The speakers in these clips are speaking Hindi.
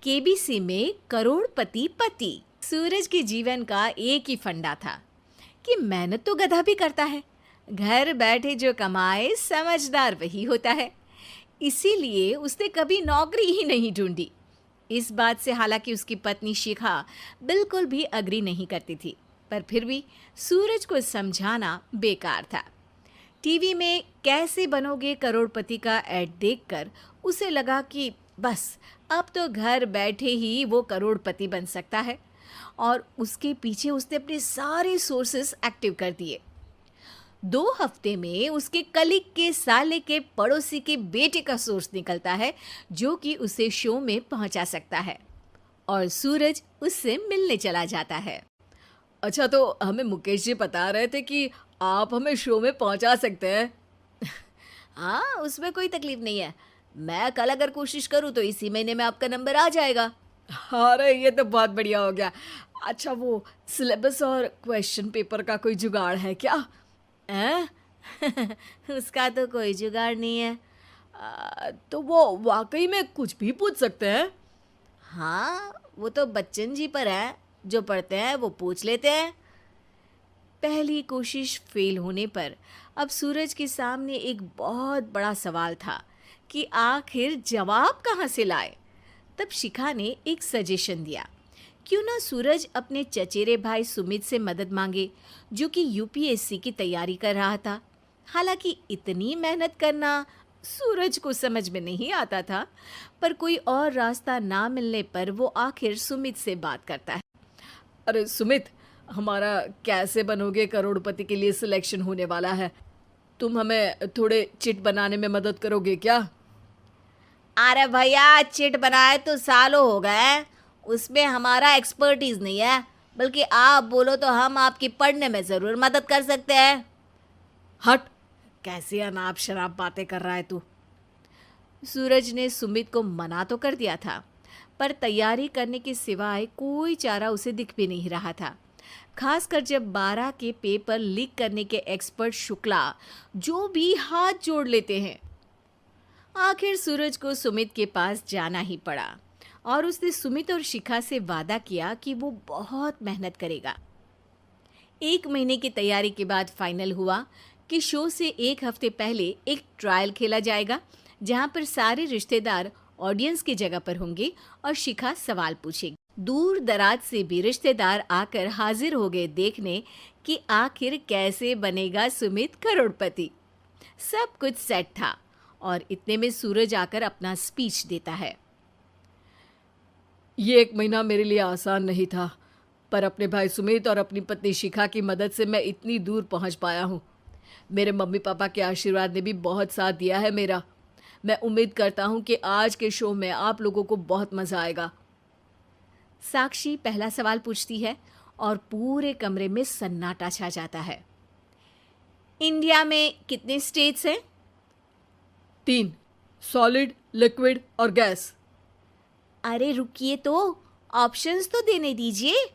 केबीसी में करोड़पति पति। सूरज के जीवन का एक ही फंडा था कि मेहनत तो गधा भी करता है, घर बैठे जो कमाए समझदार वही होता है। इसीलिए उसने कभी नौकरी ही नहीं ढूंढी। इस बात से हालांकि उसकी पत्नी शिखा बिल्कुल भी अग्री नहीं करती थी, पर फिर भी सूरज को समझाना बेकार था। टीवी में कैसे बनोगे करोड़पति का ऐड देखकर उसे लगा कि बस अब तो घर बैठे ही वो करोड़पति बन सकता है, और उसके पीछे उसने अपने सारे सोर्सेस एक्टिव कर दिए। 2 हफ्ते में उसके कलीग के साले के पड़ोसी के बेटे का सोर्स निकलता है जो कि उसे शो में पहुंचा सकता है, और सूरज उससे मिलने चला जाता है। अच्छा, तो हमें मुकेश जी बता रहे थे कि आप हमें शो में पहुंचा सकते हैं। हाँ, उसमें कोई तकलीफ नहीं है। मैं कल अगर कोशिश करूँ तो इसी महीने में आपका नंबर आ जाएगा। अरे ये तो बहुत बढ़िया हो गया। अच्छा, वो सिलेबस और क्वेश्चन पेपर का कोई जुगाड़ है क्या? हैं? उसका तो कोई जुगाड़ नहीं है। तो वो वाकई में कुछ भी पूछ सकते हैं? हाँ, वो तो बच्चन जी पर है, जो पढ़ते हैं वो पूछ लेते हैं। पहली कोशिश फेल होने पर अब सूरज के सामने एक बहुत बड़ा सवाल था कि आखिर जवाब कहाँ से लाए। तब शिखा ने एक सजेशन दिया, क्यों ना सूरज अपने चचेरे भाई सुमित से मदद मांगे, जो कि यूपीएससी की तैयारी कर रहा था। हालांकि इतनी मेहनत करना सूरज को समझ में नहीं आता था, पर कोई और रास्ता ना मिलने पर वो आखिर सुमित से बात करता है। अरे सुमित, हमारा कैसे बनोगे करोड़पति के लिए सिलेक्शन होने वाला है। तुम हमें थोड़े चिट बनाने में मदद करोगे क्या? अरे भैया, चिट बनाए तो सालों हो गए, उसमें हमारा एक्सपर्टीज नहीं है, बल्कि आप बोलो तो हम आपकी पढ़ने में ज़रूर मदद कर सकते हैं। हट, कैसी अनाप शराब बातें कर रहा है तू। सूरज ने सुमित को मना तो कर दिया था, पर तैयारी करने के सिवाय कोई चारा उसे दिख भी नहीं रहा था, खासकर जब 12 के पेपर लीक करने के एक्सपर्ट शुक्ला जो भी हाथ जोड़ लेते हैं। आखिर सूरज को सुमित के पास जाना ही पड़ा, और उसने सुमित और शिखा से वादा किया कि वो बहुत मेहनत करेगा। 1 महीने की तैयारी के बाद फाइनल हुआ कि शो से 1 हफ्ते पहले एक ट्रायल खेला जाएगा, जहां पर सारे रिश्तेदार ऑडियंस की जगह पर होंगे और शिखा सवाल पूछेगी। दूर दराज से भी रिश्तेदार आकर हाजिर हो गए देखने कि आखिर कैसे बनेगा सुमित करोड़पति। सब कुछ सेट था, और इतने में सूरज आकर अपना स्पीच देता है। ये 1 महीना मेरे लिए आसान नहीं था, पर अपने भाई सुमित और अपनी पत्नी शिखा की मदद से मैं इतनी दूर पहुंच पाया हूँ। मेरे मम्मी पापा के आशीर्वाद ने भी बहुत साथ दिया है मेरा। मैं उम्मीद करता हूँ कि आज के शो में आप लोगों को बहुत मज़ा आएगा। साक्षी पहला सवाल पूछती है और पूरे कमरे में सन्नाटा छा जाता है। इंडिया में कितने स्टेट्स हैं? 3, सॉलिड, लिक्विड और गैस। अरे रुकिए, तो ऑप्शंस तो देने दीजिए।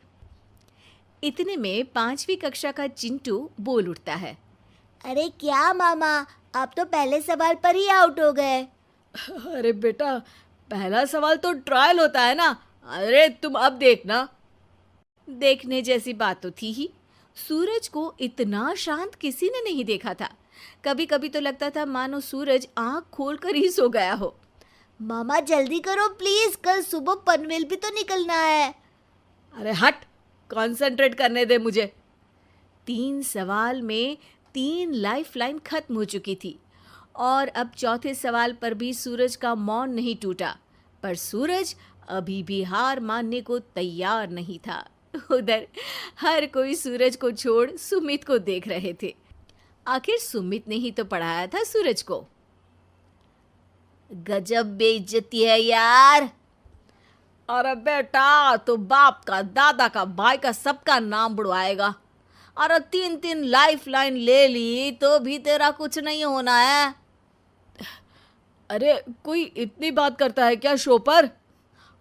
इतने में 5वीं कक्षा का चिंटू बोल उठता है। अरे क्या मामा, आप तो पहले सवाल पर ही आउट हो गए। अरे बेटा, पहला सवाल तो ट्रायल होता है ना। अरे तुम अब देखना। देखने जैसी बात तो थी ही। सूरज को इतना शांत किसी ने नहीं देखा था। कभी कभी तो लगता था मानो सूरज आंख खोलकर ही सो गया हो। मामा जल्दी करो प्लीज, कल सुबह पनवेल भी तो निकलना है। अरे हट, कंसंट्रेट करने दे मुझे। 3 सवाल में 3 लाइफलाइन खत्म हो चुकी थी, और अब चौथे सवाल पर भी सूरज का मौन नहीं टूटा। पर सूरज अभी भी हार मानने को तैयार नहीं था। उधर हर कोई सूरज को छोड़ सुमित को देख रहे थे। आखिर सुमित ने ही तो पढ़ाया था सूरज को। गजब बेइज्जती है यार। अरे बेटा, तो बाप का, दादा का, भाई का, सबका नाम बुड़वाएगा। अरे 3 लाइफलाइन ले ली तो भी तेरा कुछ नहीं होना है। अरे कोई इतनी बात करता है क्या शो पर?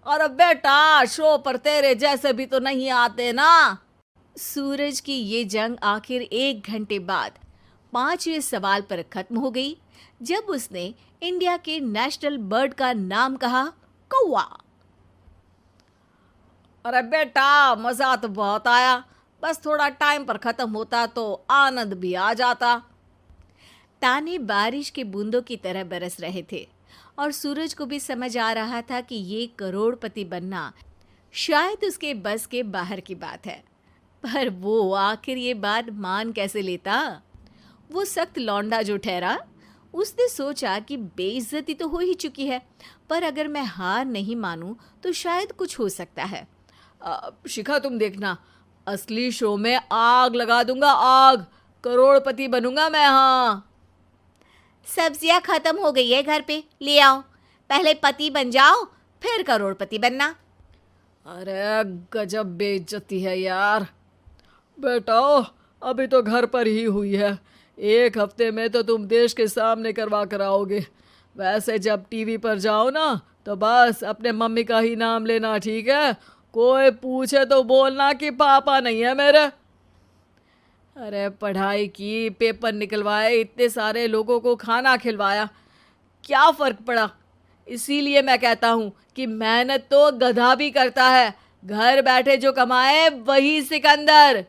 अरे बेटा, शो पर तेरे जैसे भी तो नहीं आते ना। सूरज की ये जंग आखिर 1 घंटे बाद 5वें सवाल पर खत्म हो गई, जब उसने इंडिया के नेशनल बर्ड का नाम कहा, कौवा। अरे बेटा, मजा तो बहुत आया, बस थोड़ा टाइम पर खत्म होता तो आनंद भी आ जाता। ताने बारिश के बूंदों की तरह बरस रहे थे और सूरज को भी समझ आ रहा था कि ये करोड़पति बनना शायद उसके बस के बाहर की बात है। पर वो आखिर ये बात मान कैसे लेता? वो सख्त लौंडा जो ठहरा, उसने सोचा कि बेइज्जती तो हो ही चुकी है, पर अगर मैं हार नहीं मानूं तो शायद कुछ हो सकता है। शिखा, तुम देखना, असली शो में आग लगा दूंगा, आग। करोड़पति बनूंगा मैं। हाँ, सब्जियां खत्म हो गई है घर पे, ले आओ। पहले पति बन जाओ, फिर करोड़पति बनना। अरे गजब बेइज्जती है यार। बेटा, अभी तो घर पर ही हुई है, 1 हफ्ते में तो तुम देश के सामने करवा कर आओगे। वैसे जब टीवी पर जाओ ना तो बस अपने मम्मी का ही नाम लेना, ठीक है? कोई पूछे तो बोलना कि पापा नहीं है मेरे। अरे पढ़ाई की, पेपर निकलवाए, इतने सारे लोगों को खाना खिलवाया, क्या फर्क पड़ा? इसीलिए मैं कहता हूँ कि मेहनत तो गधा भी करता है, घर बैठे जो कमाए वही सिकंदर।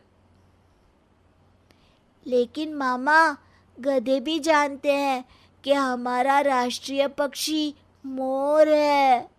लेकिन मामा, गधे भी जानते हैं कि हमारा राष्ट्रीय पक्षी मोर है।